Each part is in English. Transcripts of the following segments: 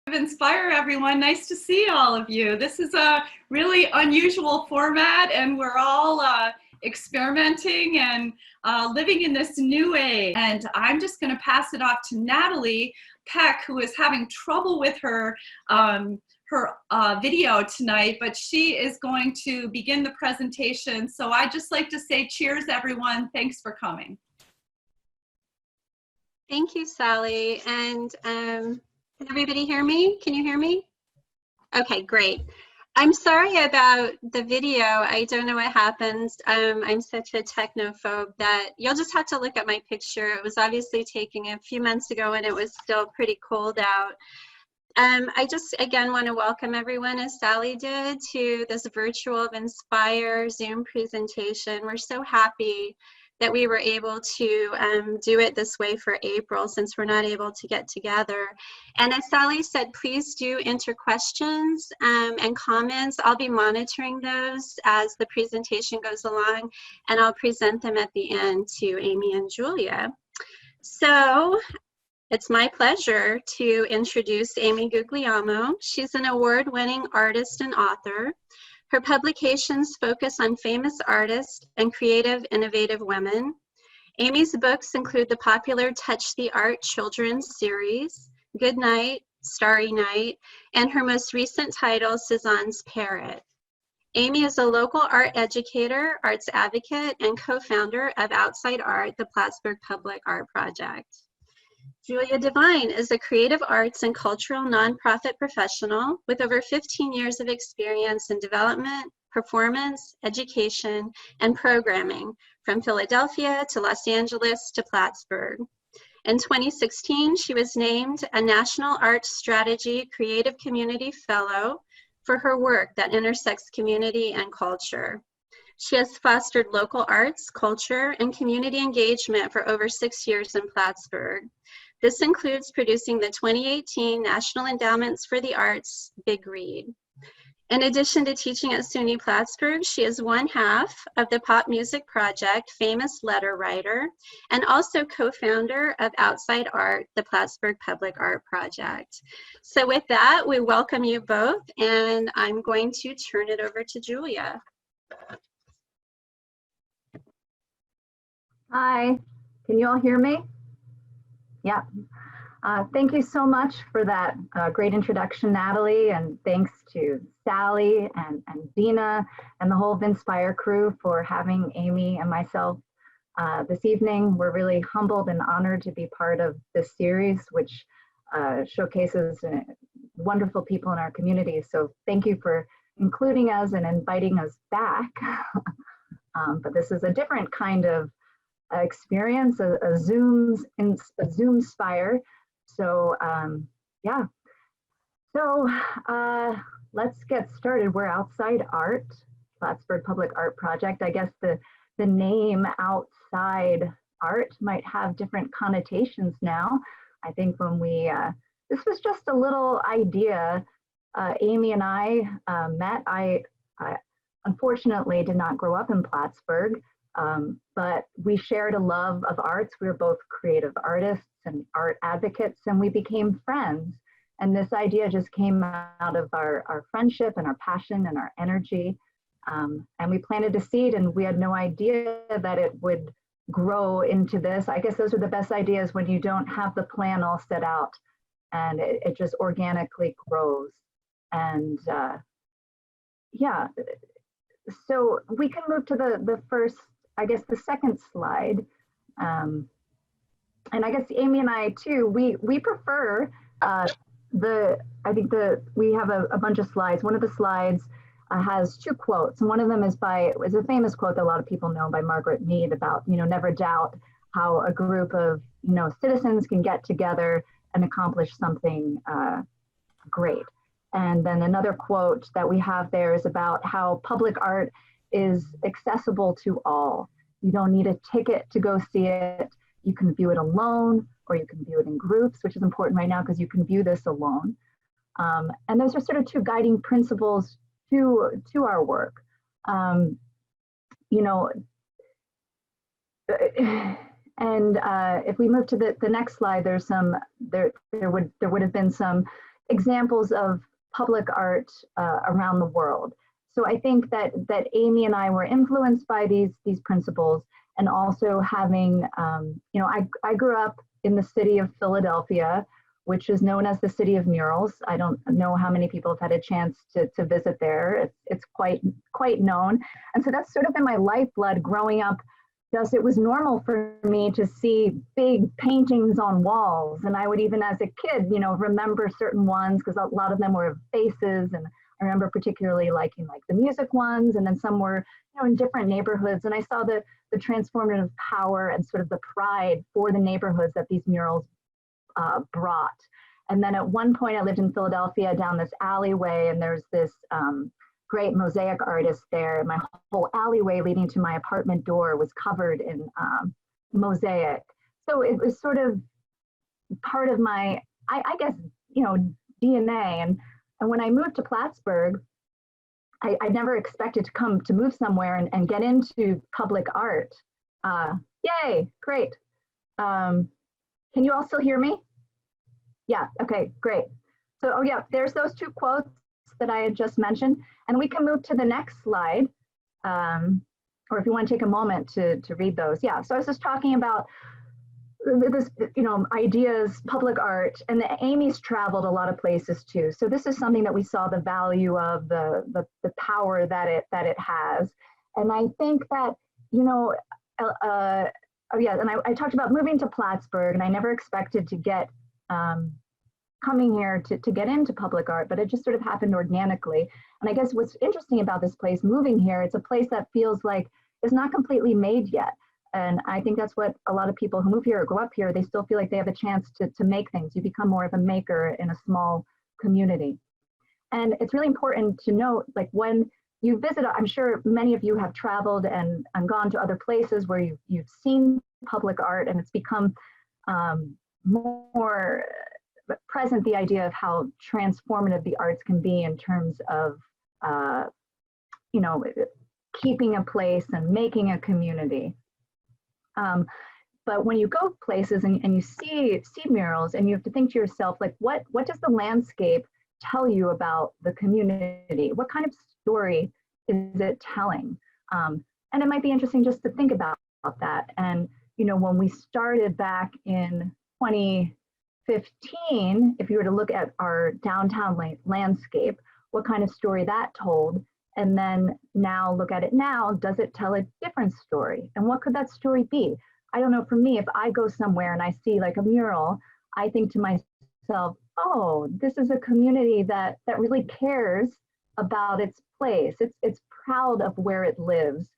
Vinspire, everyone. Nice to see all of you. This is a really unusual format, and we're all experimenting and living in this new age. And I'm just going to pass it off to Natalie Peck, who is having trouble with her video tonight, but she is going to begin the presentation. So I'd just like to say cheers, everyone. Thanks for coming. Thank you, Sally. And can everybody hear me? Can you hear me? Okay, great. I'm sorry about the video. I don't know what happened. I'm such a technophobe that you'll just have to look at my picture. It was obviously taken a few months ago when it was still pretty cold out. I just, again, want to welcome everyone, as Sally did, to this virtual Vinspire Zoom presentation. We're so happy that we were able to do it this way for April, since we're not able to get together. And as Sally said, please do enter questions and comments. I'll be monitoring those as the presentation goes along, and I'll present them at the end to Amy and Julia. So it's my pleasure to introduce Amy Guglielmo. She's an award-winning artist and author. Her publications focus on famous artists and creative, innovative women. Amy's books include the popular Touch the Art children's series, Good Night, Starry Night, and her most recent title, Cézanne's Parrot. Amy is a local art educator, arts advocate, and co-founder of Outside Art, the Plattsburgh Public Art Project. Julia Devine is a creative arts and cultural nonprofit professional with over 15 years of experience in development, performance, education, and programming from Philadelphia to Los Angeles to Plattsburgh. In 2016, she was named a National Arts Strategy Creative Community Fellow for her work that intersects community and culture. She has fostered local arts, culture, and community engagement for over 6 years in Plattsburgh. This includes producing the 2018 National Endowments for the Arts Big Read. In addition to teaching at SUNY Plattsburgh, she is one half of the pop music project Famous Letter Writer, and also co-founder of Outside Art, the Plattsburgh Public Art Project. So with that, we welcome you both, and I'm going to turn it over to Julia. Hi, can you all hear me? Yeah. Thank you so much for that great introduction, Natalie, and thanks to Sally and Dina and the whole Vinspire crew for having Amy and myself this evening. We're really humbled and honored to be part of this series, which showcases wonderful people in our community. So thank you for including us and inviting us back. But this is a different kind of experience, a Zoom spire. So yeah, so let's get started. We're Outside Art, Plattsburgh Public Art Project. I guess the name Outside Art might have different connotations now. I think when we, this was just a little idea. Amy and I met. I unfortunately did not grow up in Plattsburgh. But we shared a love of arts. We were both creative artists and art advocates, and we became friends. And this idea just came out of our friendship and our passion and our energy. And we planted a seed, and we had no idea that it would grow into this. I guess those are the best ideas, when you don't have the plan all set out and it just organically grows. And yeah, so we can move to the first, I guess the second slide. And I guess Amy and I too, we prefer we have a bunch of slides. One of the slides has two quotes, and one of them is a famous quote that a lot of people know by Margaret Mead about, never doubt how a group of, citizens can get together and accomplish something great. And then another quote that we have there is about how public art is accessible to all. You don't need a ticket to go see it. You can view it alone, or you can view it in groups, which is important right now because you can view this alone. And those are sort of two guiding principles to our work. And if we move to the next slide, there's there would have been some examples of public art around the world. So I think that Amy and I were influenced by these principles, and also having, you know, I grew up in the city of Philadelphia, which is known as the city of murals. I don't know how many people have had a chance to visit there. It's quite known. And so that's sort of been my lifeblood growing up. Just it was normal for me to see big paintings on walls. And I would even as a kid, you know, remember certain ones because a lot of them were faces. And I remember particularly liking like the music ones, and then some were, you know, in different neighborhoods. And I saw the transformative power and sort of the pride for the neighborhoods that these murals brought. And then at one point I lived in Philadelphia down this alleyway, and there's this great mosaic artist there. My whole alleyway leading to my apartment door was covered in mosaic. So it was sort of part of my, I guess, you know, DNA. And when I moved to Plattsburgh, I never expected to move somewhere and get into public art. Yay, great. Can you all still hear me? Yeah, okay, great. So, oh yeah, there's those two quotes that I had just mentioned, and we can move to the next slide, or if you want to take a moment to read those. Yeah, so I was just talking about this, you know, ideas, public art, and Amy's traveled a lot of places too. So this is something that we saw the value of, the power that it has. And I think that, you know, oh yeah, and I talked about moving to Plattsburgh, and I never expected to get coming here to get into public art, but it just sort of happened organically. And I guess what's interesting about this place, moving here, it's a place that feels like it's not completely made yet. And I think that's what a lot of people who move here or grow up here, they still feel like they have a chance to make things. You become more of a maker in a small community. And it's really important to note, like when you visit, I'm sure many of you have traveled and gone to other places where you've seen public art, and it's become more present, the idea of how transformative the arts can be in terms of, you know, keeping a place and making a community. But when you go places and you see murals, and you have to think to yourself, like, what does the landscape tell you about the community? What kind of story is it telling? And it might be interesting just to think about that. And, you know, when we started back in 2015, if you were to look at our downtown landscape, what kind of story that told? And then now look at it now, does it tell a different story? And what could that story be? I don't know, for me, if I go somewhere and I see like a mural, I think to myself, oh, this is a community that really cares about its place. It's proud of where it lives.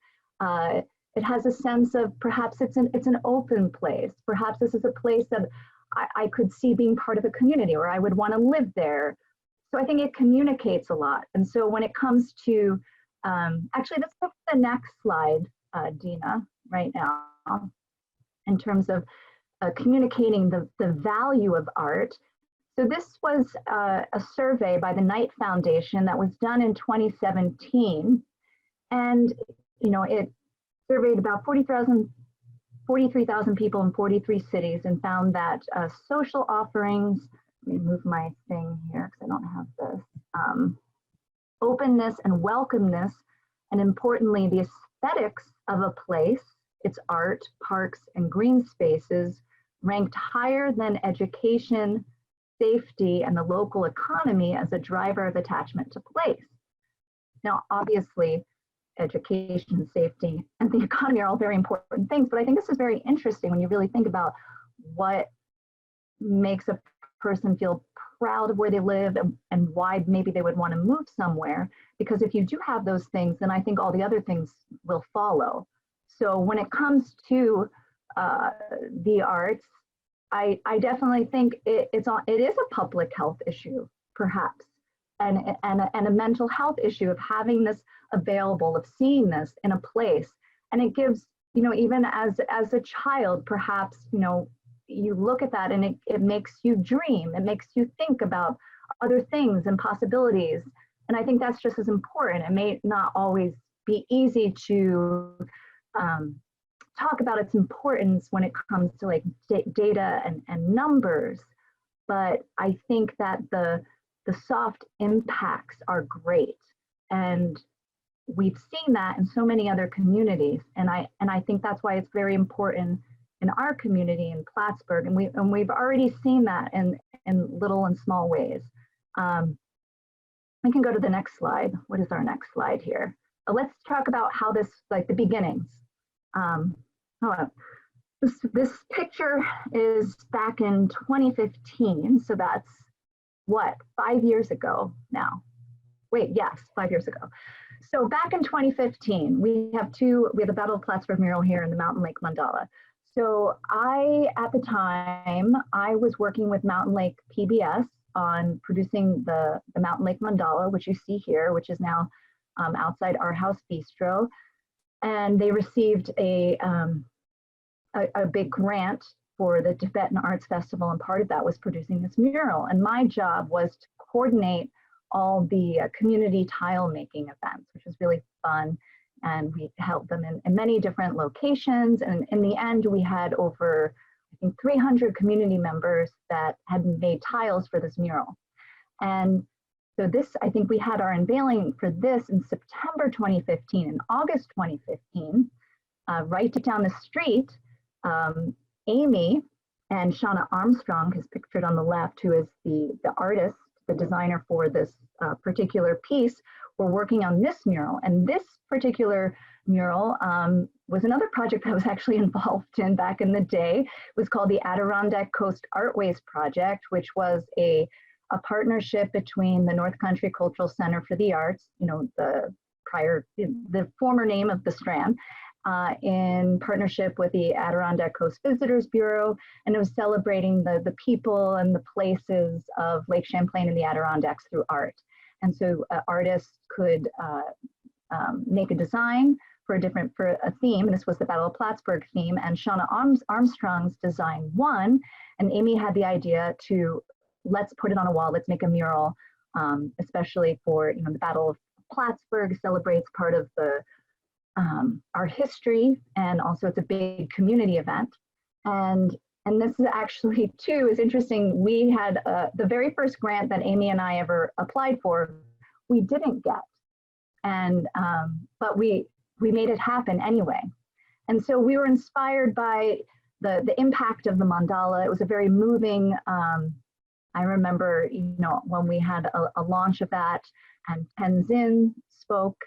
It has a sense of perhaps it's an open place. Perhaps this is a place that I could see being part of a community, or I would want to live there. So I think it communicates a lot. And so when it comes to, actually, let's go to the next slide, Dina, right now, in terms of communicating the value of art. So this was a survey by the Knight Foundation that was done in 2017. And, you know, it surveyed about 43,000 people in 43 cities, and found that social offerings, let me move my thing here because I don't have this, openness and welcomeness, and importantly, the aesthetics of a place, its art, parks, and green spaces, ranked higher than education, safety, and the local economy as a driver of attachment to place. Now, obviously, education, safety, and the economy are all very important things, but I think this is very interesting when you really think about what makes a person feel proud of where they live, and why maybe they would want to move somewhere. Because if you do have those things, then I think all the other things will follow. So when it comes to the arts, I definitely think it is a public health issue, perhaps, and a mental health issue of having this available, of seeing this in a place. And it gives, you know, even as a child, perhaps, you know, you look at that and it makes you dream, it makes you think about other things and possibilities. And I think that's just as important. It may not always be easy to talk about its importance when it comes to like data and numbers, but I think that the the soft impacts are great. And we've seen that in so many other communities. And I think that's why it's very important in our community in Plattsburgh. And we've already seen that in little and small ways. We can go to the next slide. What is our next slide here? Let's talk about how this, like the beginnings. This picture is back in 2015. So that's what, 5 years ago now. Wait, yes, 5 years ago. So back in 2015, we have the Battle of Plattsburgh mural here in the Mountain Lake Mandala. So at the time, I was working with Mountain Lake PBS on producing the Mountain Lake Mandala, which you see here, which is now outside our house bistro. And they received a big grant for the Tibetan Arts Festival, and part of that was producing this mural. And my job was to coordinate all the community tile making events, which was really fun. And we held them in many different locations. And in the end, we had over, I think, 300 community members that had made tiles for this mural. And so this, I think we had our unveiling for this in September 2015. In August 2015, right down the street, Amy and Shauna Armstrong, who's pictured on the left, who is the artist, the designer for this particular piece, were working on this mural. And this particular mural was another project I was actually involved in back in the day. It was called the Adirondack Coast Artways Project, which was a partnership between the North Country Cultural Center for the Arts, the former name of the Strand, in partnership with the Adirondack Coast Visitors Bureau, and it was celebrating the people and the places of Lake Champlain and the Adirondacks through art. And so artists could make a design for a theme, and this was the Battle of Plattsburgh theme, and Shauna Armstrong's design won, and Amy had the idea to, let's put it on a wall, let's make a mural, especially for, the Battle of Plattsburgh celebrates part of our history, and also it's a big community event. And this is actually too is interesting. We had the very first grant that Amy and I ever applied for, we didn't get, and but we made it happen anyway. And so we were inspired by the impact of the mandala. It was a very moving. I remember, when we had a launch of that, and Tenzin spoke.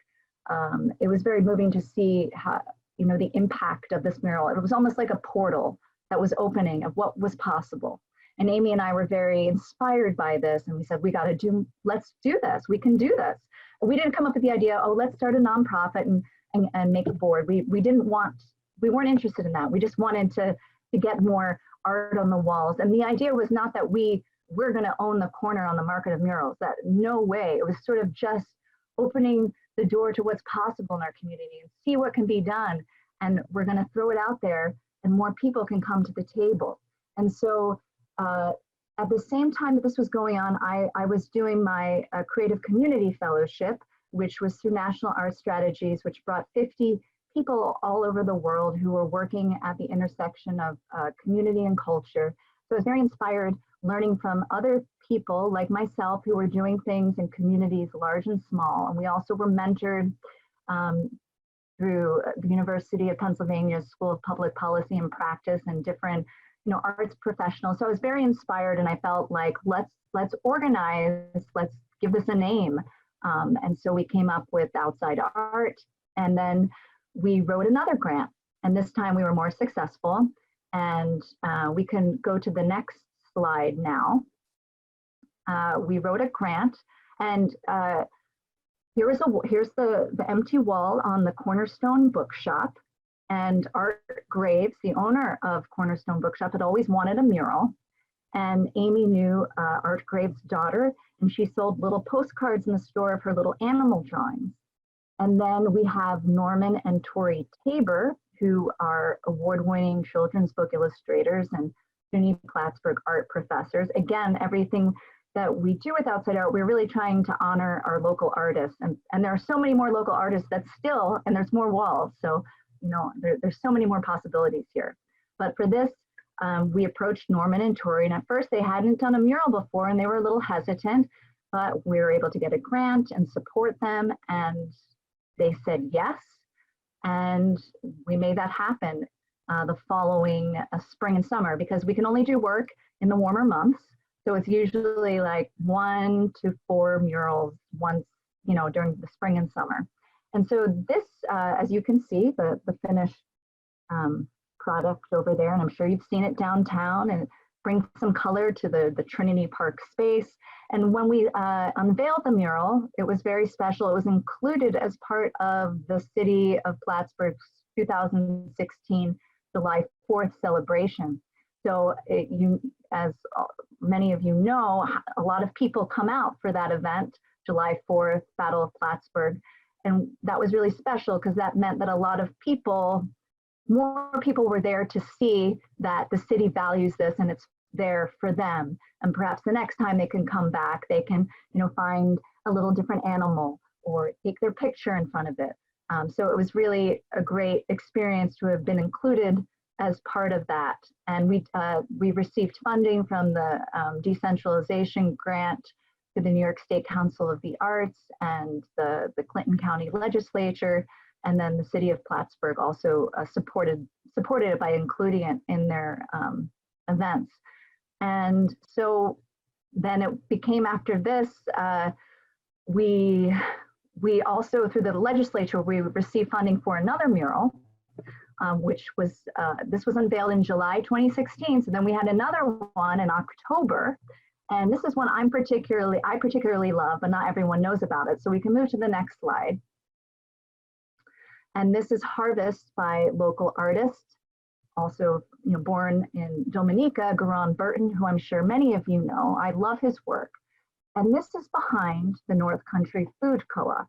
It was very moving to see how, the impact of this mural. It was almost like a portal that was opening of what was possible. And Amy and I were very inspired by this, and we said, let's do this. We can do this. We didn't come up with the idea, let's start a nonprofit and make a board. We weren't interested in that. We just wanted to get more art on the walls. And the idea was not that we're going to own the corner on the market of murals. That no way. It was sort of just opening the door to what's possible in our community and see what can be done. And we're going to throw it out there, and more people can come to the table. And so at the same time that this was going on, I was doing my Creative Community Fellowship, which was through National Art Strategies, which brought 50 people all over the world who were working at the intersection of community and culture. So I was very inspired learning from other people like myself who were doing things in communities large and small. And we also were mentored through the University of Pennsylvania School of Public Policy and Practice and different arts professionals. So I was very inspired, and I felt like let's organize, let's give this a name. And so we came up with Outside Art, and then we wrote another grant, and this time we were more successful. And we can go to the next slide now. We wrote a grant, and here's the empty wall on the Cornerstone Bookshop. And Art Graves, the owner of Cornerstone Bookshop, had always wanted a mural. And Amy knew Art Graves' daughter, and she sold little postcards in the store of her little animal drawings. And then we have Norman and Tori Tabor, who are award-winning children's book illustrators and SUNY Plattsburgh art professors. Again, everything that we do with Outside Art, we're really trying to honor our local artists. And there are so many more local artists that still, and there's more walls. So, there's so many more possibilities here. But for this, we approached Norman and Tori, and at first they hadn't done a mural before, and they were a little hesitant. but we were able to get a grant and support them, and they said yes, and we made that happen the following spring and summer, because we can only do work in the warmer months. So it's usually like 1 to 4 murals once, during the spring and summer. And so this, as you can see, the finished product over there, and I'm sure you've seen it downtown, and it brings some color to the Trinity Park space. And when we unveiled the mural, it was very special. It was included as part of the City of Plattsburgh's 2016 July 4th celebration. So as many of you know, a lot of people come out for that event, July 4th, Battle of Plattsburgh. And that was really special because that meant that a lot of people, more people were there to see that the city values this and it's there for them. And perhaps the next time they can come back, they can, find a little different animal or take their picture in front of it. So it was really a great experience to have been included as part of that. And we received funding from the decentralization grant to the New York State Council of the Arts and the Clinton County Legislature. And then the city of Plattsburgh also supported it by including it in their events. And so then it became, after this, we also, through the legislature, we received funding for another mural, which was, this was unveiled in July 2016. So then we had another one in October. And this is one I particularly love, but not everyone knows about it. So we can move to the next slide. And this is Harvest by local artist, also born in Dominica, Garon Burton, who I'm sure many of you know. I love his work. And this is behind the North Country Food Co-op.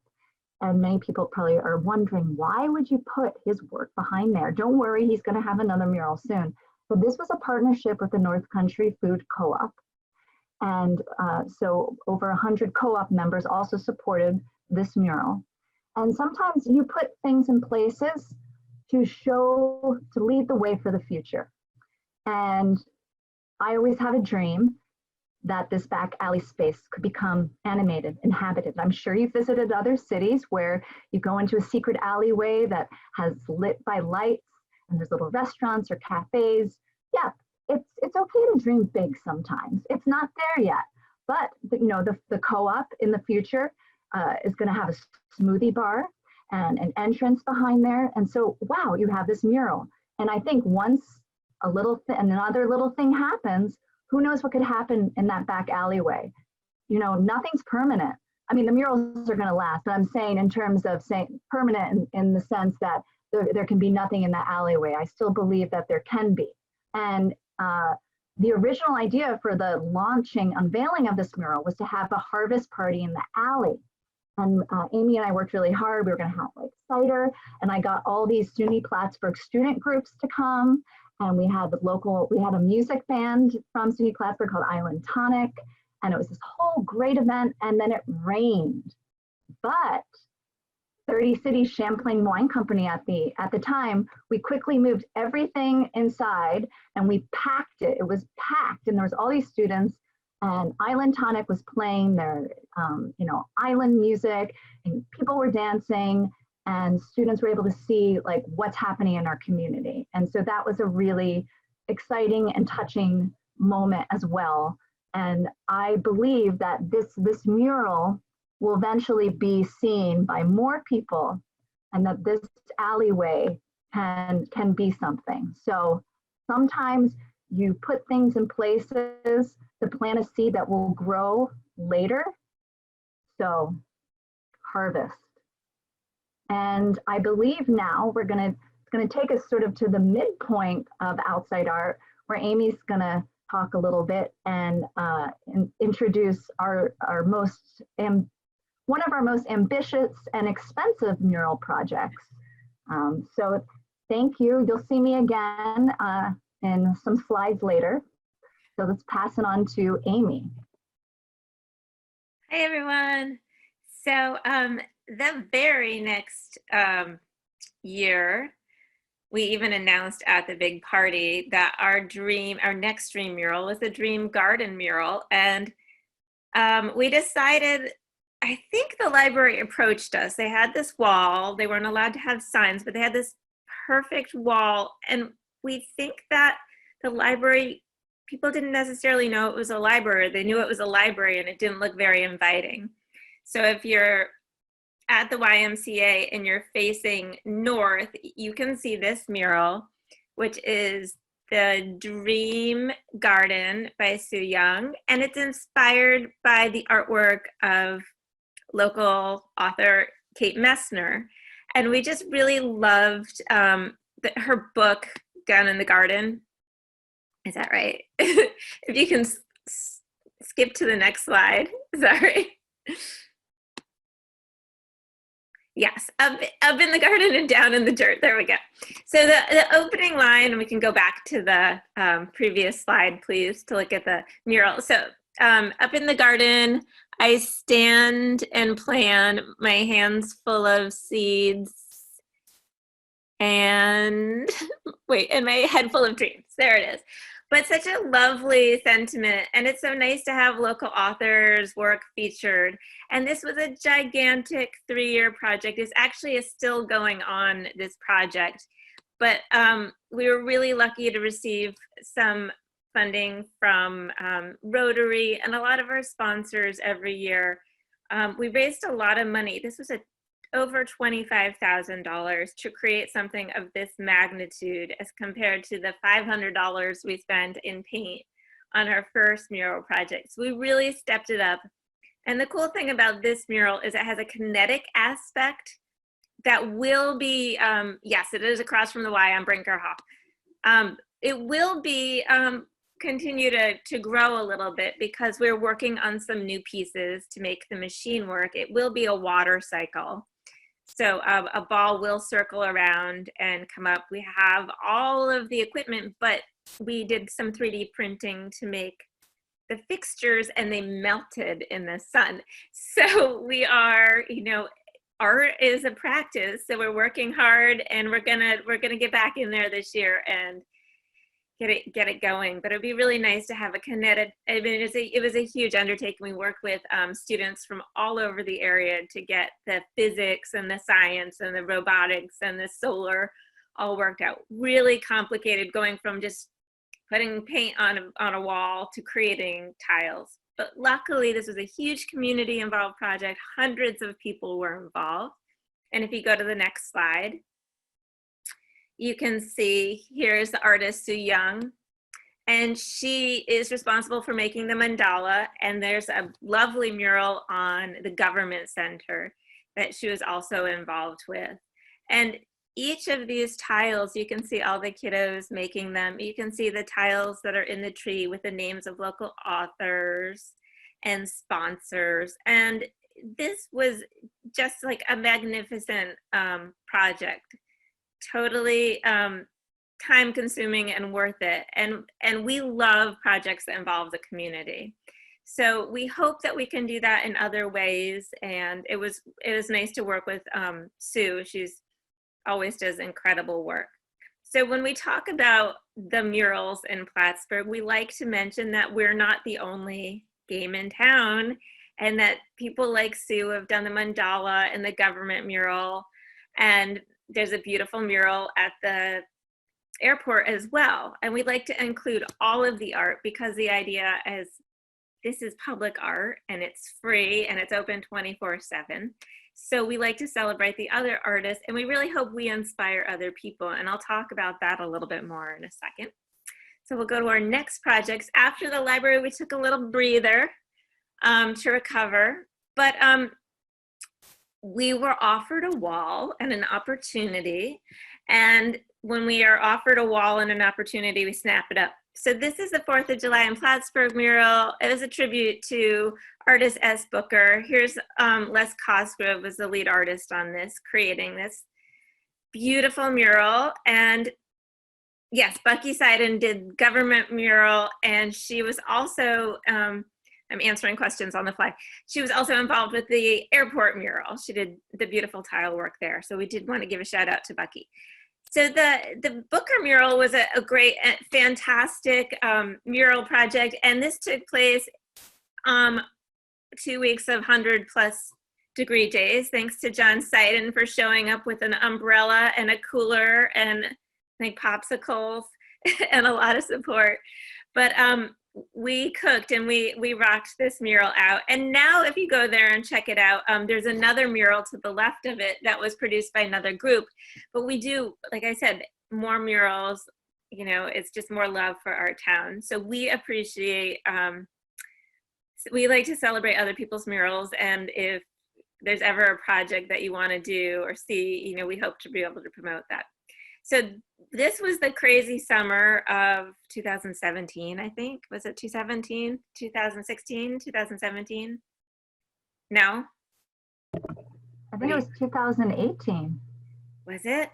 And many people probably are wondering, why would you put his work behind there? Don't worry, he's going to have another mural soon. But this was a partnership with the North Country Food Co-op. And so over 100 co-op members also supported this mural. And sometimes you put things in places to lead the way for the future. And I always have a dream that this back alley space could become animated, inhabited. I'm sure you've visited other cities where you go into a secret alleyway that has lit by lights and there's little restaurants or cafes. Yeah, it's okay to dream big sometimes. It's not there yet, but the co-op in the future is going to have a smoothie bar and an entrance behind there. And so, wow, you have this mural. And I think once another little thing happens, who knows what could happen in that back alleyway? Nothing's permanent. I mean, the murals are going to last, but I'm saying in terms of saying permanent in the sense that there can be nothing in that alleyway. I still believe that there can be. And the original idea for the unveiling of this mural was to have a harvest party in the alley. And Amy and I worked really hard. We were going to have like cider, and I got all these SUNY Plattsburgh student groups to come. And we had a music band from SUNY Plattsburgh called Island Tonic. And it was this whole great event. And then it rained. But 30 City Champlain Wine Company at the time, we quickly moved everything inside and we packed it. It was packed, and there was all these students, and Island Tonic was playing their, island music, and people were dancing, and students were able to see like what's happening in our community. And so that was a really exciting and touching moment as well. And I believe that this mural will eventually be seen by more people, and that this alleyway can be something. So sometimes you put things in places to plant a seed that will grow later. So harvest. And I believe now it's gonna take us sort of to the midpoint of Outside Art, where Amy's gonna talk a little bit and introduce one of our most ambitious and expensive mural projects. So thank you. You'll see me again in some slides later. So let's pass it on to Amy. Hi, everyone. So the very next year, we even announced at the big party that our next dream mural was the Dream Garden mural. And we decided, I think the library approached us. They had this wall. They weren't allowed to have signs, but they had this perfect wall. And we think that the library, people didn't necessarily know it was a library. They knew it was a library and it didn't look very inviting. So if you're at the YMCA and you're facing north, you can see this mural, which is The Dream Garden by Sue Young. And it's inspired by the artwork of local author Kate Messner. And we just really loved her book, Down in the Garden. Is that right? If you can skip to the next slide, sorry. Yes, up in the garden and down in the dirt. There we go. So the opening line, and we can go back to the previous slide, please, to look at the mural. So up in the garden, I stand and plan, my hands full of seeds, and wait, and my head full of dreams. There it is. But such a lovely sentiment, and it's so nice to have local authors' work featured. And this was a gigantic 3-year project. It's actually still going on, this project. But we were really lucky to receive some funding from Rotary and a lot of our sponsors every year. We raised a lot of money. This was over $25,000 to create something of this magnitude as compared to the $500 we spent in paint on our first mural project. So we really stepped it up. And the cool thing about this mural is it has a kinetic aspect that will be, yes, it is across from the Y on Brinker Hall. It will be continue to grow a little bit because we're working on some new pieces to make the machine work. It will be a water cycle. So a ball will circle around and come up. We have all of the equipment, but we did some 3D printing to make the fixtures, and they melted in the sun. So we are, you know, art is a practice. So we're working hard, and we're gonna get back in there this year and get it going. But it'd be really nice to have a kinetic. I mean, it was a huge undertaking. We worked with students from all over the area to get the physics and the science and the robotics and the solar all worked out. Really complicated, going from just putting paint on a wall to creating tiles. But luckily, this was a huge community involved project. Hundreds of people were involved. And if you go to the next slide, you can see here's the artist Sue Young, and she is responsible for making the mandala. And there's a lovely mural on the government center that she was also involved with. And each of these tiles, you can see all the kiddos making them. You can see the tiles that are in the tree with the names of local authors and sponsors. And this was just like a magnificent project. Totally time consuming and worth it. And we love projects that involve the community. So we hope that we can do that in other ways. And it was nice to work with Sue. She's always does incredible work. So when we talk about the murals in Plattsburgh, we like to mention that we're not the only game in town, and that people like Sue have done the mandala and the government mural, and there's a beautiful mural at the airport as well. And we'd like to include all of the art because the idea is this is public art and it's free and it's open 24/7. So we like to celebrate the other artists, and we really hope we inspire other people. And I'll talk about that a little bit more in a second. So we'll go to our next projects. After the library, we took a little breather to recover, but we were offered a wall and an opportunity. And when we are offered a wall and an opportunity, we snap it up. So this is the 4th of July in Plattsburgh mural. It was a tribute to artist S. Booker. Here's Les Cosgrove was the lead artist on this, creating this beautiful mural. And yes, Bucky Seiden did government mural, and she was also, I'm answering questions on the fly. She was also involved with the airport mural. She did the beautiful tile work there. So we did want to give a shout out to Bucky. So the Booker mural was a great, fantastic mural project. And this took place 2 weeks of 100+ degree days. Thanks to John Seiden for showing up with an umbrella and a cooler and like popsicles and a lot of support. But we cooked and we rocked this mural out. And now if you go there and check it out, there's another mural to the left of it that was produced by another group. But we do, like I said, more murals, you know, it's just more love for our town. So we appreciate, we like to celebrate other people's murals. And if there's ever a project that you want to do or see, you know, we hope to be able to promote that. So this was the crazy summer of 2017, I think. Was it 2017, 2016, 2017? No? I think it was 2018. Was it?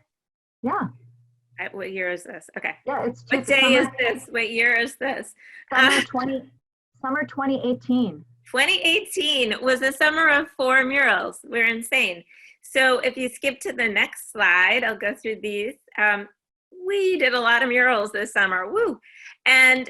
Yeah. What year is this? Okay. Yeah, it's What day is this? What year is this? Summer 2018. 2018 was the summer of 4 murals. We're insane. So if you skip to the next slide, I'll go through these. We did a lot of murals this summer, woo! And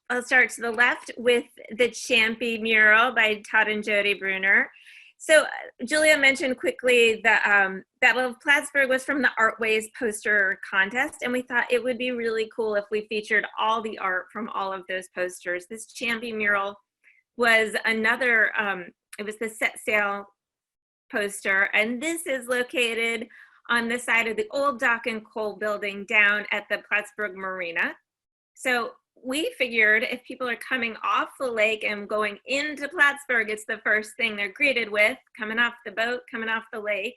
I'll start to the left with the Champy mural by Todd and Jody Bruner. So Julia mentioned quickly the Battle of Plattsburgh was from the Artways poster contest, and we thought it would be really cool if we featured all the art from all of those posters. This Champy mural was another, it was the set sail poster, and this is located on the side of the old Dock and Coal building down at the Plattsburgh Marina. So we figured if people are coming off the lake and going into Plattsburgh, it's the first thing they're greeted with, coming off the boat, coming off the lake,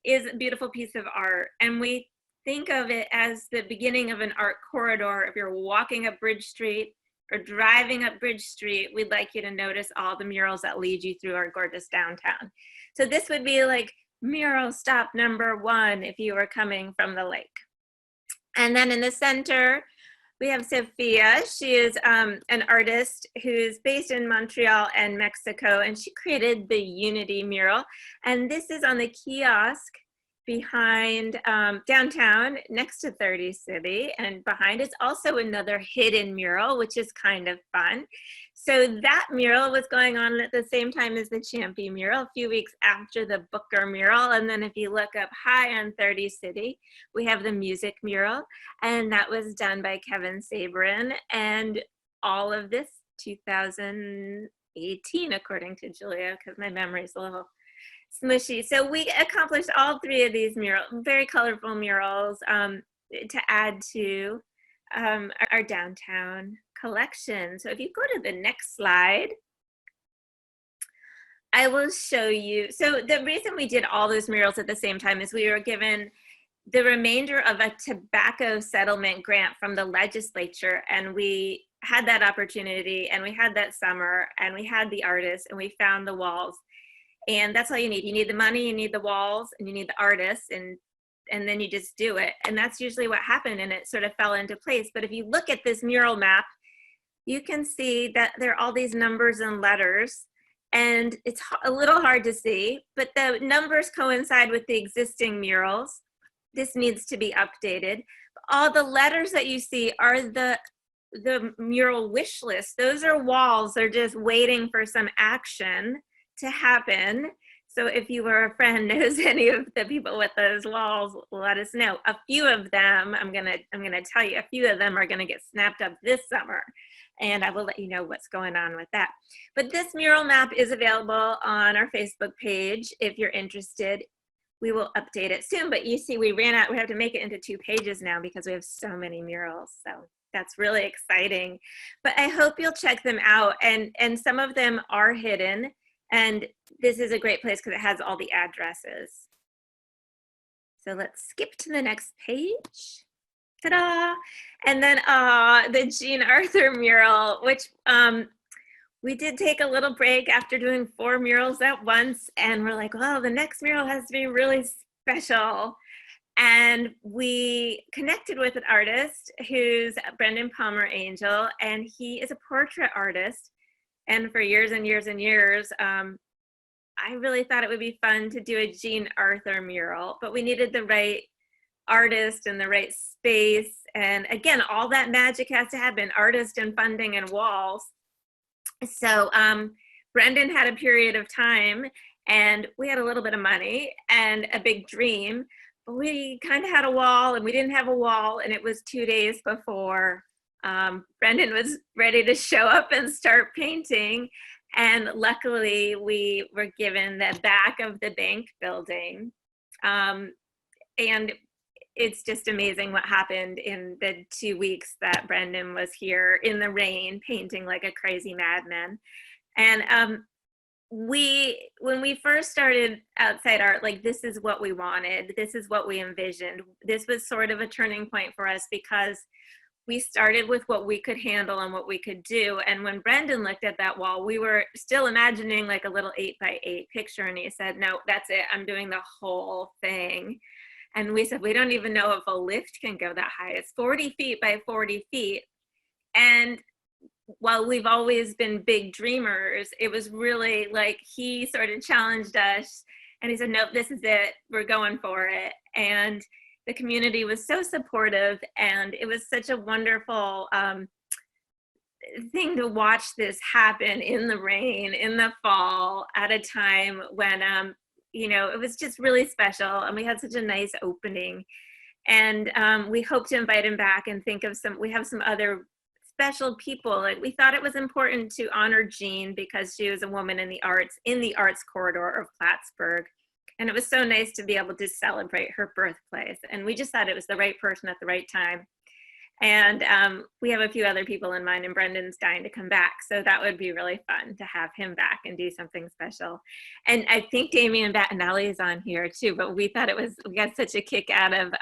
is a beautiful piece of art. And we think of it as the beginning of an art corridor. If you're walking up Bridge Street or driving up Bridge Street, we'd like you to notice all the murals that lead you through our gorgeous downtown. So this would be like mural stop number 1 if you were coming from the lake. And then in the center, we have Sophia. She is an artist who's based in Montreal and Mexico, and she created the Unity mural. And this is on the kiosk behind downtown next to 30 City, and behind is also another hidden mural, which is kind of fun. So that mural was going on at the same time as the Champy mural, a few weeks after the Booker mural. And then if you look up high on 30 City, we have the music mural, and that was done by Kevin Sabrin. And all of this 2018, according to Julia, because my memory is a little smushy. So we accomplished all 3 of these murals, very colorful murals, to add to our downtown collection. So if you go to the next slide, I will show you. So the reason we did all those murals at the same time is we were given the remainder of a tobacco settlement grant from the legislature, and we had that opportunity, and we had that summer, and we had the artists, and we found the walls. And that's all you need. You need the money, you need the walls, and you need the artists, and then you just do it. And that's usually what happened, and it sort of fell into place. But if you look at this mural map, you can see that there are all these numbers and letters, and it's a little hard to see, but the numbers coincide with the existing murals. This needs to be updated. All the letters that you see are the mural wish list. Those are walls. They're just waiting for some action to happen. So if you or a friend knows any of the people with those walls, let us know. A few of them, I'm gonna tell you, a few of them are gonna get snapped up this summer, and I will let you know what's going on with that. But this mural map is available on our Facebook page if you're interested. We will update it soon, but you see we ran out. We have to make it into 2 pages now because we have so many murals. So that's really exciting. But I hope you'll check them out, and some of them are hidden. And this is a great place because it has all the addresses. So let's skip to the next page. Ta-da! And then the Jean Arthur mural, which we did take a little break after doing 4 murals at once. And we're like, well, the next mural has to be really special. And we connected with an artist who's Brendan Palmer Angel, and he is a portrait artist. And for years and years and years, I really thought it would be fun to do a Jean Arthur mural, but we needed the right artist and the right space. And again, all that magic has to happen, artist and funding and walls. So Brendan had a period of time, and we had a little bit of money and a big dream, but we kind of had a wall and we didn't have a wall, and it was 2 days before Brendan was ready to show up and start painting. And luckily we were given the back of the bank building. And it's just amazing what happened in the 2 weeks that Brendan was here in the rain, painting like a crazy madman. And when we first started Outside Art, like, this is what we wanted, this is what we envisioned. This was sort of a turning point for us, because we started with what we could handle and what we could do. And when Brendan looked at that wall, we were still imagining like a little 8x8 picture. And he said, no, that's it. I'm doing the whole thing. And we said, we don't even know if a lift can go that high. It's 40 feet by 40 feet. And while we've always been big dreamers, it was really like he sort of challenged us, and he said, nope, this is it. We're going for it. And the community was so supportive, and it was such a wonderful thing to watch this happen in the rain, in the fall, at a time when, you know, it was just really special, and we had such a nice opening. And we hope to invite him back and think of we have some other special people. Like, we thought it was important to honor Jean because she was a woman in the arts corridor of Plattsburgh. And it was so nice to be able to celebrate her birthplace. And we just thought it was the right person at the right time. And we have a few other people in mind, and Brendan's dying to come back. So that would be really fun to have him back and do something special. And I think Damien Battinelli is on here too, but we thought we got such a kick out of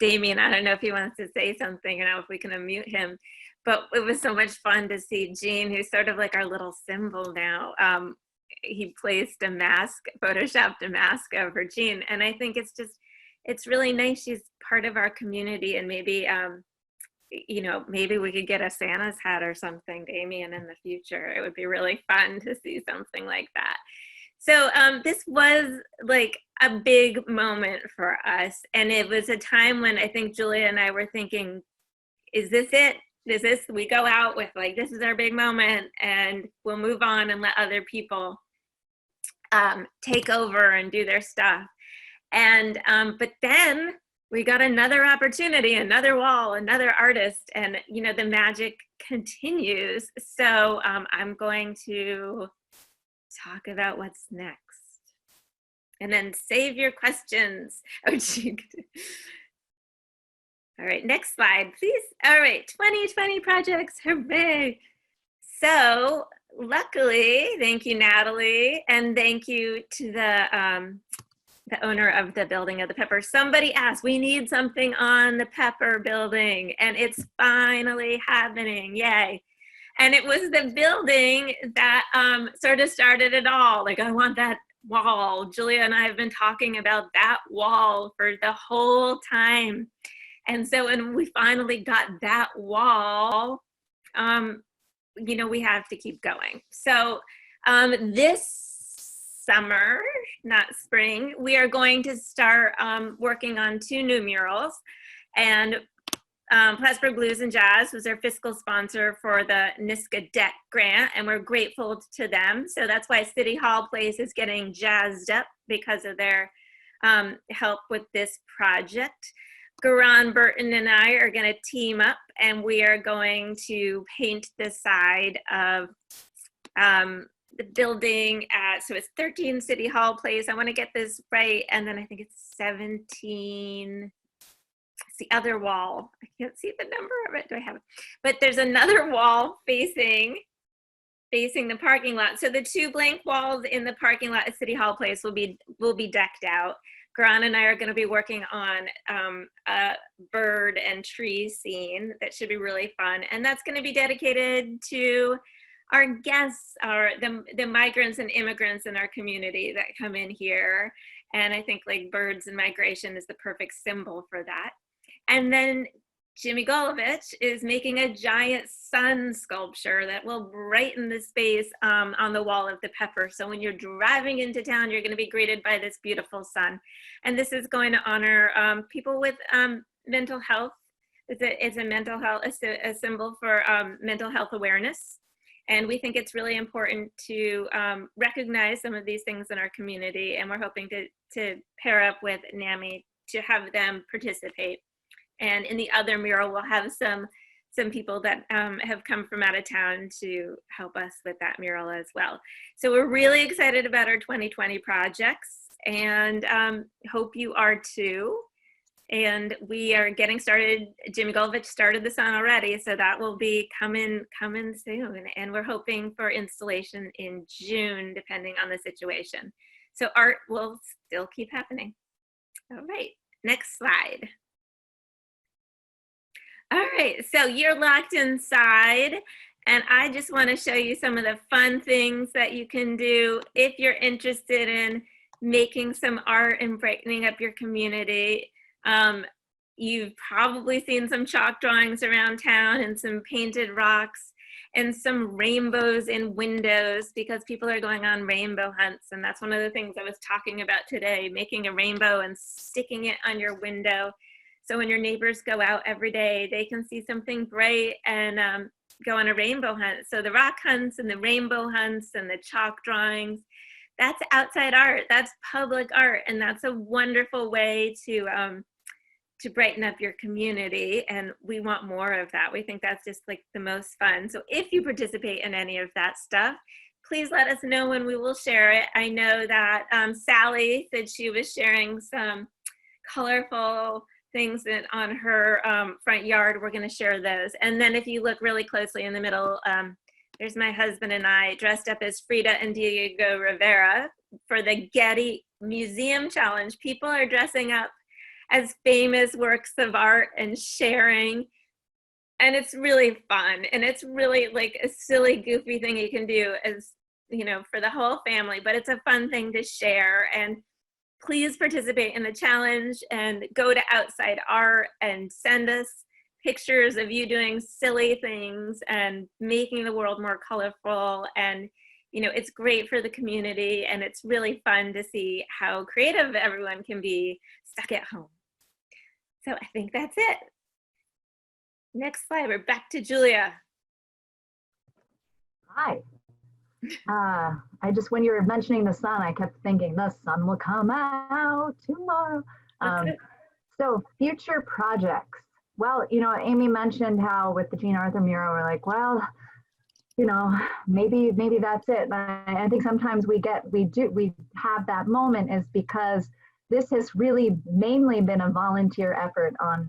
Damien. I don't know if he wants to say something, if we can unmute him. But it was so much fun to see Jean, who's sort of like our little symbol now. He placed a mask, photoshopped a mask over Jean. And I think it's really nice. She's part of our community, and maybe, you know, maybe we could get a Santa's hat or something, Damien, in the future. It would be really fun to see something like that. So this was like a big moment for us. And it was a time when I think Julia and I were thinking, is this it? We go out with like, this is our big moment, and we'll move on and let other people take over and do their stuff. And but then we got another opportunity, another wall, another artist, and you know, the magic continues. So I'm going to talk about what's next, and then save your questions. Oh, gee. All right, next slide, please. All right, 2020 projects, hooray. So luckily, thank you, Natalie, and thank you to the owner of the building of the Pepper. Somebody asked, we need something on the Pepper building, and it's finally happening, yay. And it was the building that sort of started it all. Like, I want that wall. Julia and I have been talking about that wall for the whole time. And so when we finally got that wall, you know, we have to keep going. So this summer, not spring, we are going to start working on 2 new murals. And Plattsburgh Blues and Jazz was our fiscal sponsor for the NISCA debt grant, and we're grateful to them. So that's why City Hall Place is getting jazzed up, because of their help with this project. Garan Burton and I are going to team up, and we are going to paint the side of the building so it's 13 City Hall Place. I want to get this right. And then I think it's 17, it's the other wall. I can't see the number of it. Do I have it? But there's another wall facing the parking lot. So the 2 blank walls in the parking lot at City Hall Place will be decked out. Garan and I are going to be working on a bird and tree scene that should be really fun. And that's going to be dedicated to our guests, the migrants and immigrants in our community that come in here. And I think like birds and migration is the perfect symbol for that. And then Jimmy Golovich is making a giant sun sculpture that will brighten the space on the wall of the Pepper. So when you're driving into town, you're going to be greeted by this beautiful sun. And this is going to honor people with mental health. It's a mental health, a symbol for mental health awareness. And we think it's really important to recognize some of these things in our community. And we're hoping to pair up with NAMI to have them participate. And in the other mural, we'll have some people that have come from out of town to help us with that mural as well. So we're really excited about our 2020 projects, and hope you are too. And we are getting started. Jimmy Golovich started this on already, so that will be coming soon. And we're hoping for installation in June, depending on the situation. So art will still keep happening. All right, next slide. All right, so you're locked inside, and I just want to show you some of the fun things that you can do if you're interested in making some art and brightening up your community. You've probably seen some chalk drawings around town and some painted rocks and some rainbows in windows, because people are going on rainbow hunts. And that's one of the things I was talking about today, making a rainbow and sticking it on your window. So when your neighbors go out every day, they can see something bright and go on a rainbow hunt. So the rock hunts and the rainbow hunts and the chalk drawings, that's outside art, that's public art. And that's a wonderful way to brighten up your community, and we want more of that. We think that's just like the most fun. So if you participate in any of that stuff, please let us know and we will share it. I know that Sally said she was sharing some colorful things that on her front yard. We're going to share those. And then if you look really closely in the middle, there's my husband and I dressed up as Frida and Diego Rivera for the Getty Museum Challenge. People are dressing up as famous works of art and sharing, and it's really fun, and it's really like a silly, goofy thing you can do as, you know, for the whole family, but it's a fun thing to share. And please participate in the challenge and go to Outside Art and send us pictures of you doing silly things and making the world more colorful. And you know, it's great for the community, and it's really fun to see how creative everyone can be stuck at home. So I think that's it. Next slide, we're back to Julia. Hi. When you were mentioning the sun, I kept thinking the sun will come out tomorrow. So future projects. Well, you know, Amy mentioned how with the Jean Arthur mural, we're like, well, you know, maybe that's it. I think sometimes we have that moment is because this has really mainly been a volunteer effort on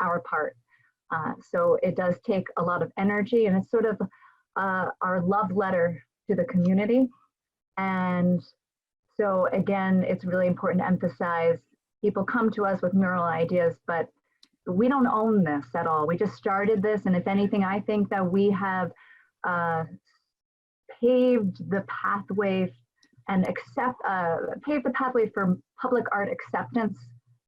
our part. So it does take a lot of energy, and it's sort of our love letter to the community. And so again, it's really important to emphasize people come to us with mural ideas, but we don't own this at all. We just started this, and if anything, I think that we have paved the pathway and paved the pathway for public art acceptance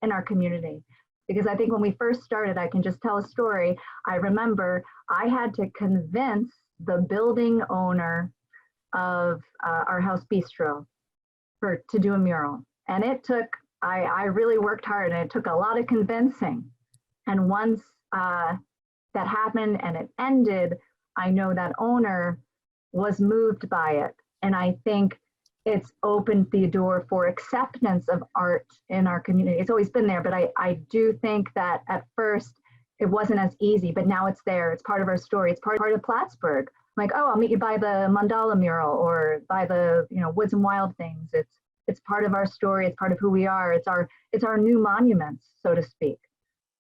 in our community. Because I think when we first started, I can just tell a story. I remember I had to convince the building owner of our house bistro to do a mural. And it took, I really worked hard, and it took a lot of convincing. And once that happened and it ended, I know that owner was moved by it. And I think it's opened the door for acceptance of art in our community. It's always been there, but I do think that at first it wasn't as easy, but now it's there. It's part of our story. It's part of Plattsburgh. Like, oh, I'll meet you by the mandala mural or by the, you know, Woods and Wild things. It's part of our story. It's part of who we are. It's our new monuments, so to speak.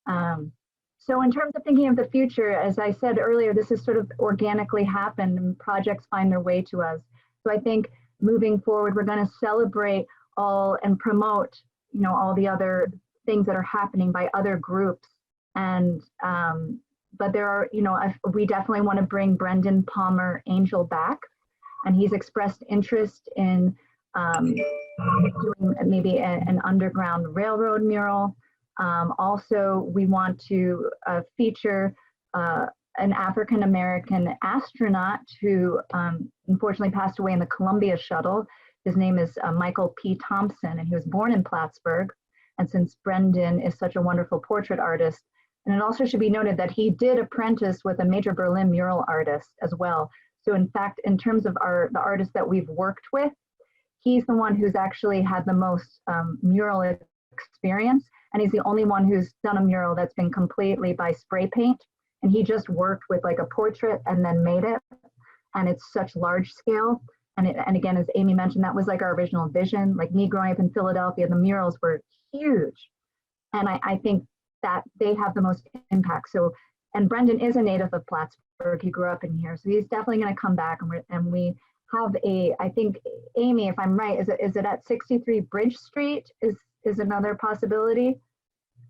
So in terms of thinking of the future, as I said earlier, this has sort of organically happened, and projects find their way to us. So I think moving forward, we're going to celebrate all and promote, you know, all the other things that are happening by other groups. And but there are, you know, we definitely want to bring Brendan Palmer Angel back, and he's expressed interest in doing maybe an underground railroad mural. Also, we want to feature an African-American astronaut who unfortunately passed away in the Columbia shuttle. His name is Michael P. Thompson, and he was born in Plattsburgh. And since Brendan is such a wonderful portrait artist, and it also should be noted that he did apprentice with a major Berlin mural artist as well. So in fact, in terms of the artists that we've worked with, he's the one who's actually had the most mural experience, and he's the only one who's done a mural that's been completely by spray paint. And he just worked with like a portrait and then made it, and it's such large scale. And again, as Amy mentioned, that was like our original vision. Like me growing up in Philadelphia, the murals were huge, and I think that they have the most impact. So, and Brendan is a native of Plattsburgh. He grew up in here, so he's definitely going to come back. And we have I think, Amy, if I'm right, is it at 63 Bridge Street is another possibility?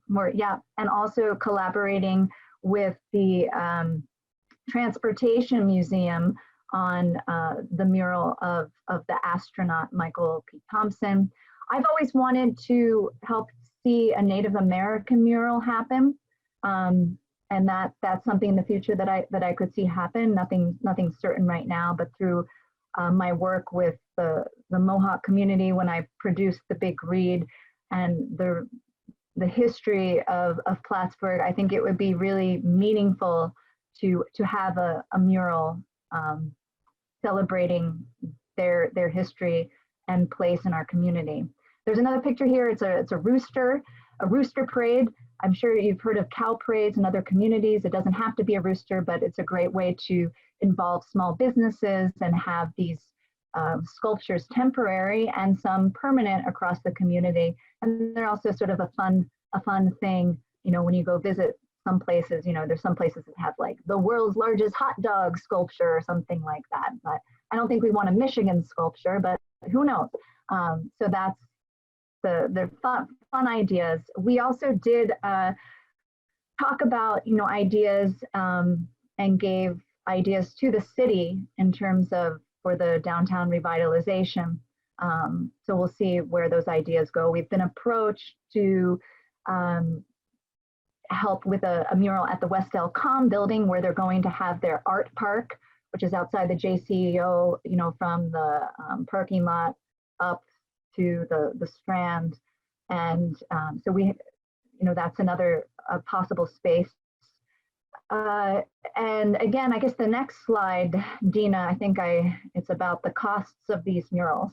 More, yeah. And also collaborating with the Transportation Museum on the mural of the astronaut Michael P. Thompson. I've always wanted to help see a Native American mural happen. And that's something in the future that I could see happen. Nothing certain right now, but through my work with the Mohawk community, when I produced the Big Read and the history of Plattsburgh, I think it would be really meaningful to have a mural celebrating their history and place in our community. There's another picture here. It's a rooster parade. I'm sure you've heard of cow parades in other communities. It doesn't have to be a rooster, but it's a great way to involve small businesses and have these sculptures temporary and some permanent across the community. And they're also sort of a fun thing, you know, when you go visit some places, you know, there's some places that have like the world's largest hot dog sculpture or something like that. But I don't think we want a Michigan sculpture, but who knows? So that's the fun ideas. We also did talk about, you know, ideas and gave ideas to the city in terms of for the downtown revitalization. So we'll see where those ideas go. We've been approached to help with a mural at the West El Com building, where they're going to have their art park, which is outside the JCEO, you know, from the parking lot up to the Strand. And so we, you know, that's another possible space. And again, I guess the next slide, Dina, I think it's about the costs of these murals.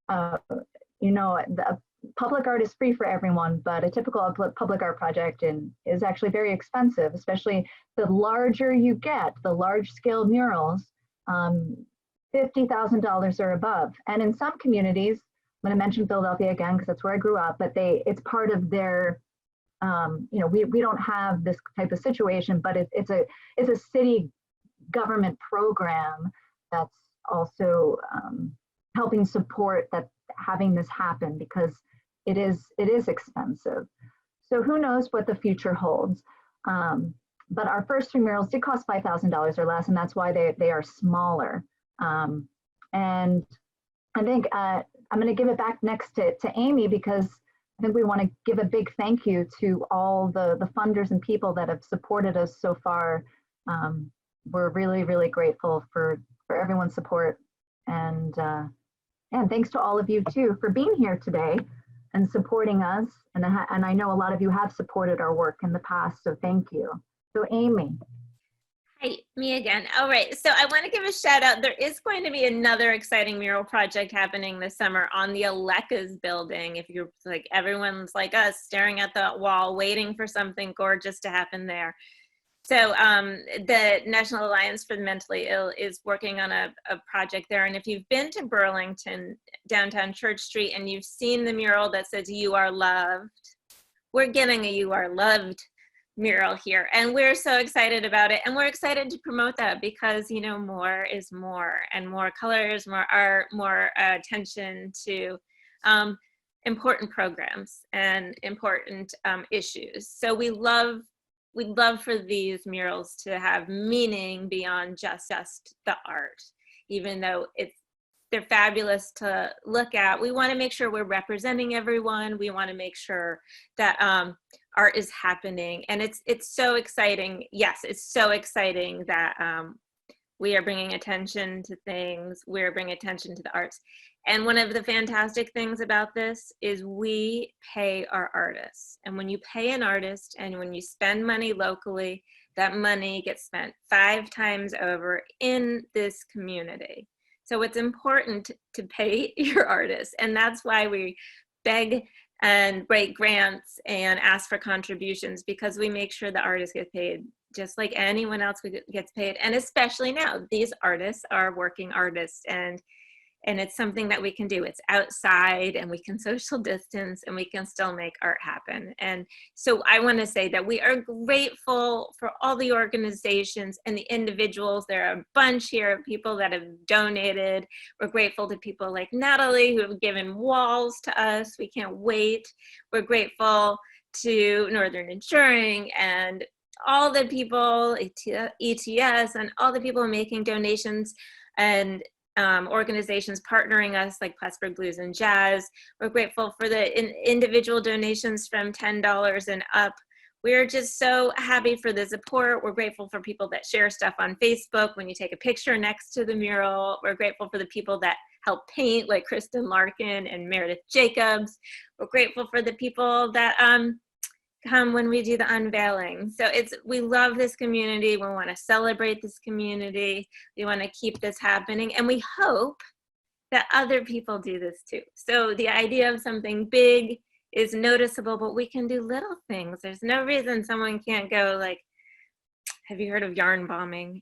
You know, the public art is free for everyone, but a typical public art project is actually very expensive, especially the larger you get, the large scale murals, $50,000 or above. And in some communities, I'm going to mention Philadelphia again, because that's where I grew up, but it's part of their, you know, we don't have this type of situation, but it's a city government program that's also helping support that having this happen, because it is expensive. So who knows what the future holds. But our first 3 murals did cost $5,000 or less, and that's why they are smaller. And I think I'm going to give it back next to Amy, because I think we want to give a big thank you to all the funders and people that have supported us so far. We're really, really grateful for everyone's support. And thanks to all of you too for being here today and supporting us. And I know a lot of you have supported our work in the past, so thank you. So Amy. Hi, me again. All right, so I want to give a shout out. There is going to be another exciting mural project happening this summer on the Aleca's building. If you're like, everyone's like us, staring at the wall, waiting for something gorgeous to happen there. So the National Alliance for the Mentally Ill is working on a project there. And if you've been to Burlington, downtown Church Street, and you've seen the mural that says, "You are loved," we're getting a "You are loved" mural here, and we're so excited about it, and we're excited to promote that, because, you know, more is more, and more colors, more art, more attention to important programs and important issues. So we'd love for these murals to have meaning beyond just the art, even though they're fabulous to look at. We want to make sure we're representing everyone. We want to make sure that art is happening, and it's so exciting. Yes, it's so exciting that we are bringing attention to things. We're bringing attention to the arts. And one of the fantastic things about this is we pay our artists. And when you pay an artist and when you spend money locally, that money gets spent 5 times over in this community. So it's important to pay your artists, and that's why we beg and write grants and ask for contributions, because we make sure the artists get paid just like anyone else gets paid. And especially now, these artists are working artists, and it's something that we can do. It's outside, and we can social distance, and we can still make art happen. And so I want to say that we are grateful for all the organizations and the individuals. There are a bunch here of people that have donated. We're grateful to people like Natalie, who have given walls to us. We can't wait. We're grateful to Northern Insuring and all the people, ETS, and all the people making donations, and organizations partnering us like Plattsburgh Blues and Jazz. We're grateful for the individual donations from $10 and up. We're just so happy for the support. We're grateful for people that share stuff on Facebook when you take a picture next to the mural. We're grateful for the people that help paint, like Kristen Larkin and Meredith Jacobs. We're grateful for the people that come when we do the unveiling. So we love this community. We want to celebrate this community. We want to keep this happening, and we hope that other people do this too. So the idea of something big is noticeable, but we can do little things. There's no reason someone can't go, like, have you heard of yarn bombing?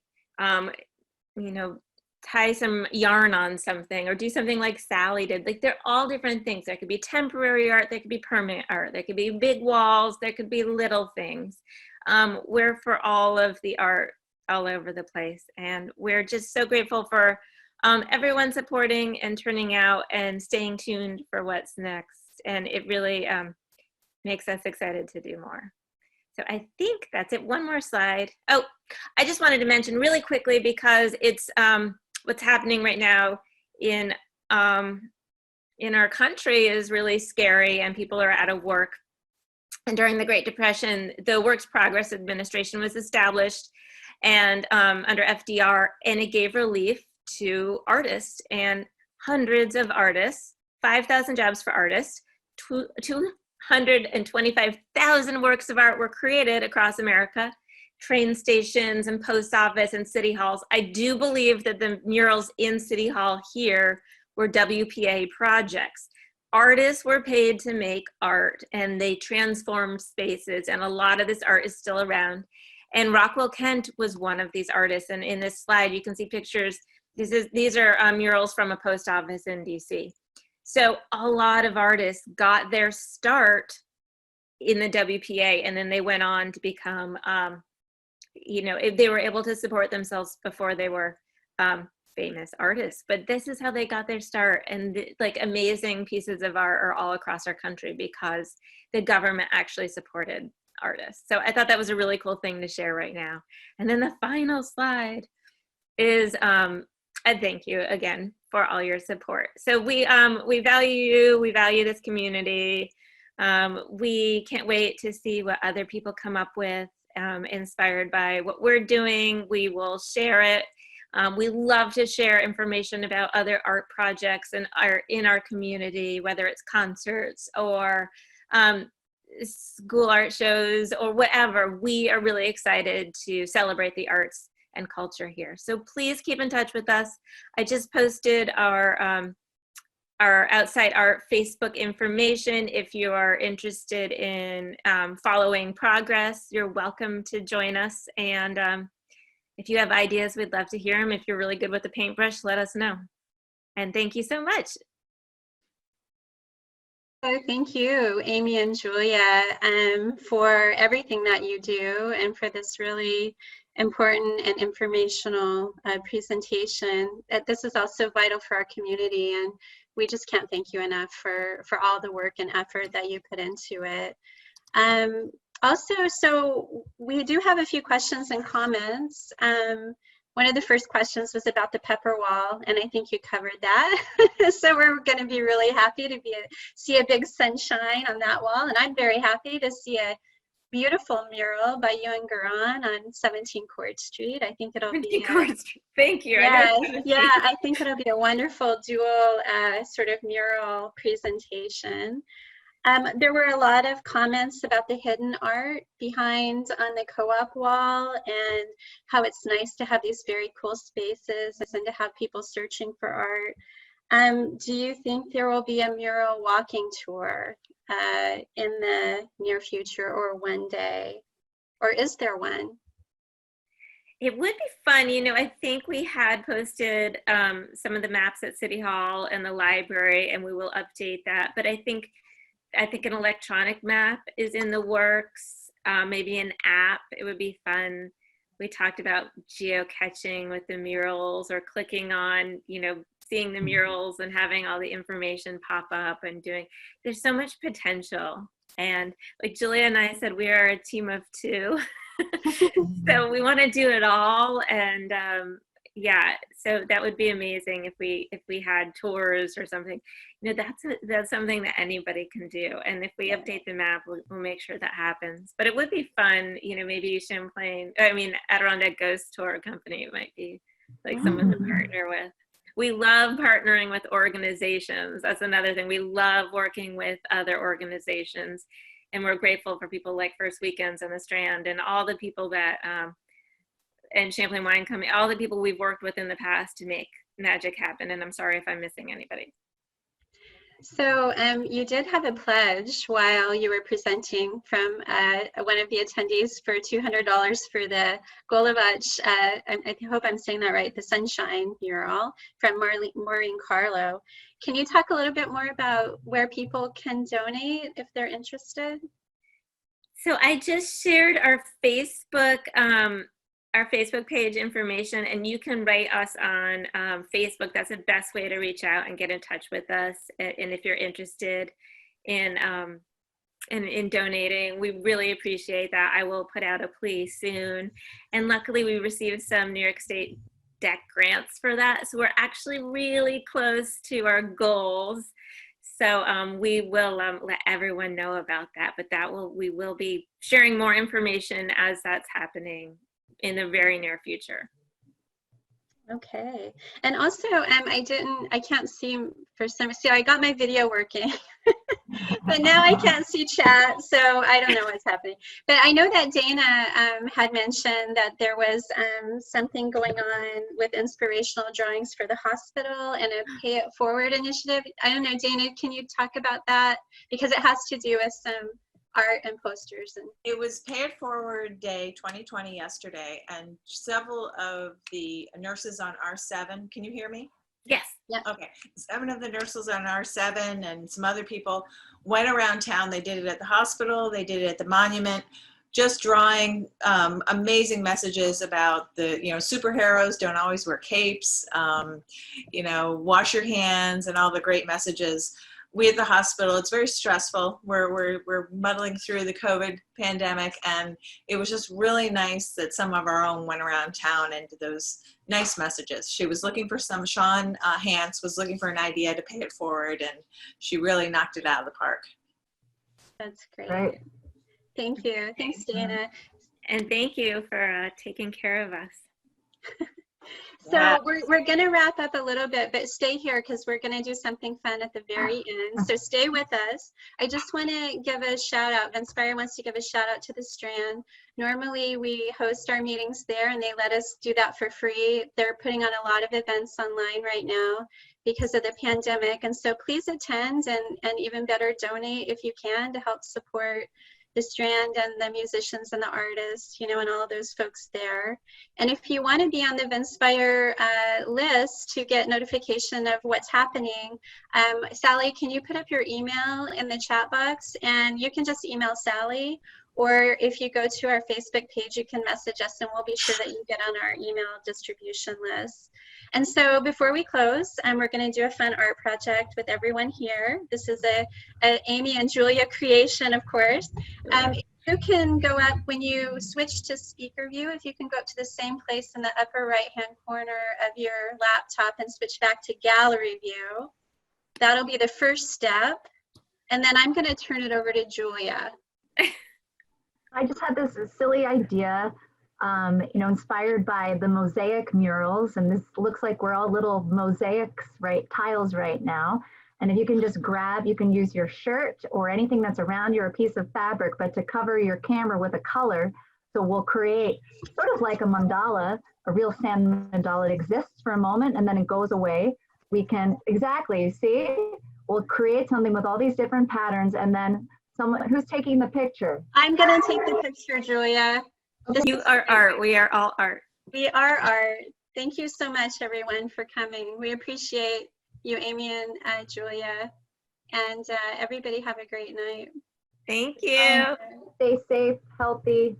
Tie some yarn on something, or do something like Sally did. Like, they're all different things. There could be temporary art, there could be permanent art, there could be big walls, there could be little things. We're for all of the art all over the place, and we're just so grateful for everyone supporting and turning out and staying tuned for what's next. And it really makes us excited to do more. So I think that's it. One more slide. Oh, I just wanted to mention really quickly, because it's what's happening right now in our country is really scary, and people are out of work. And during the Great Depression, the Works Progress Administration was established, and under FDR, and it gave relief to artists, and hundreds of artists, 5,000 jobs for artists, 225,000 works of art were created across America. Train stations and post office and city halls. I do believe that the murals in City Hall here were WPA projects. Artists were paid to make art, and they transformed spaces, and a lot of this art is still around. And Rockwell Kent was one of these artists, and in this slide you can see pictures. These are murals from a post office in DC. So a lot of artists got their start in the WPA, and then they went on to become they were able to support themselves before they were famous artists. But this is how they got their start, and amazing pieces of art are all across our country because the government actually supported artists. So I thought that was a really cool thing to share right now. And then the final slide is a thank you again for all your support. So we value you, we value this community. We can't wait to see what other people come up with. Inspired by what we're doing. We will share it. We love to share information about other art projects and art in our community, whether it's concerts or school art shows or whatever. We are really excited to celebrate the arts and culture here. So please keep in touch with us. I just posted our Outside Art Facebook information. If you are interested in following progress, you're welcome to join us. And if you have ideas, we'd love to hear them. If you're really good with the paintbrush, let us know. And thank you so much. So thank you, Amy and Julia, for everything that you do and for this really important and informational presentation. This is also vital for our community, and we just can't thank you enough for all the work and effort that you put into it. Also, so we do have a few questions and comments. One of the first questions was about the pepper wall, and I think you covered that. So we're going to be really happy to see a big sunshine on that wall, and I'm very happy to see a beautiful mural by you and Garan on 17 Court Street. I think it'll be Thank you. I think it'll be a wonderful dual sort of mural presentation. There were a lot of comments about the hidden art behind on the co-op wall and how it's nice to have these very cool spaces and to have people searching for art. Do you think there will be a mural walking tour in the near future or one day? Or is there one? It would be fun. You know, I think we had posted some of the maps at City Hall and the library, and we will update that. But I think an electronic map is in the works, maybe an app. It would be fun. We talked about geocaching with the murals, or clicking on, you know, seeing the murals and having all the information pop up and doing, there's so much potential. And like Julia and I said, we are a team of two. So we want to do it all. And yeah, so that would be amazing if we had tours or something. You know, that's something that anybody can do. And if we update the map, we'll make sure that happens. But it would be fun, you know, maybe Adirondack Ghost Tour Company might be like someone to partner with. We love partnering with organizations. That's another thing. We love working with other organizations. And we're grateful for people like First Weekends and the Strand and all the people that, and Champlain Wine Company, all the people we've worked with in the past to make magic happen. And I'm sorry if I'm missing anybody. So you did have a pledge while you were presenting from one of the attendees for $200 for the Golovach, I hope I'm saying that right, the Sunshine mural from Maureen Carlo. Can you talk a little bit more about where people can donate if they're interested? So I just shared our Facebook page information, and you can write us on Facebook. That's the best way to reach out and get in touch with us. And if you're interested in donating, we really appreciate that. I will put out a plea soon. And luckily we received some New York State DEC grants for that. So we're actually really close to our goals. So we will let everyone know about that, but we will be sharing more information as that's happening in the very near future. Okay. And also, I can't see for some, so I got my video working, but now I can't see chat, so I don't know what's happening. But I know that Dana had mentioned that there was something going on with inspirational drawings for the hospital and a Pay It Forward initiative. I don't know, Dana, can you talk about that? Because it has to do with some art and posters. And it was Pay It Forward Day 2020 yesterday, and several of the nurses on R7, can you hear me? Yes. Yeah. Okay. 7 of the nurses on R7 and some other people went around town. They did it at the hospital, they did it at the monument, just drawing amazing messages about the, you know, superheroes don't always wear capes, you know, wash your hands, and all the great messages. We at the hospital, it's very stressful. We're muddling through the COVID pandemic, and it was just really nice that some of our own went around town and did those nice messages. She was looking for some, Sean Hance was looking for an idea to pay it forward, and she really knocked it out of the park. that's great. Right. Thank you. Thanks, Dana. And thank you for taking care of us. So we're going to wrap up a little bit, but stay here because we're going to do something fun at the very end. So stay with us. I just want to give a shout out. Vinspire wants to give a shout out to the Strand. Normally we host our meetings there, and they let us do that for free. They're putting on a lot of events online right now because of the pandemic. And so please attend and even better, donate if you can to help support the Strand and the musicians and the artists, you know, and all those folks there. And if you want to be on the Vinspire list to get notification of what's happening, Sally, can you put up your email in the chat box? And you can just email Sally, or if you go to our Facebook page, you can message us and we'll be sure that you get on our email distribution list. And so before we close, we're going to do a fun art project with everyone here. This is a Amy and Julia creation, of course. You can go up when you switch to speaker view. If you can go up to the same place in the upper right-hand corner of your laptop and switch back to gallery view. That'll be the first step. And then I'm going to turn it over to Julia. I just had this silly idea, you know, inspired by the mosaic murals, and this looks like we're all little mosaics, right, tiles right now. And if you can just grab, you can use your shirt or anything that's around you or a piece of fabric, but to cover your camera with a color. So we'll create sort of like a mandala, a real sand mandala. It exists for a moment and then it goes away. We can, exactly, see? We'll create something with all these different patterns, and then someone who's taking the picture. I'm gonna take the picture, Julia. You are art. We are all art. We are art. Thank you so much, everyone, for coming. We appreciate you, Amy and Julia. And everybody have a great night. Thank you. Stay safe, healthy.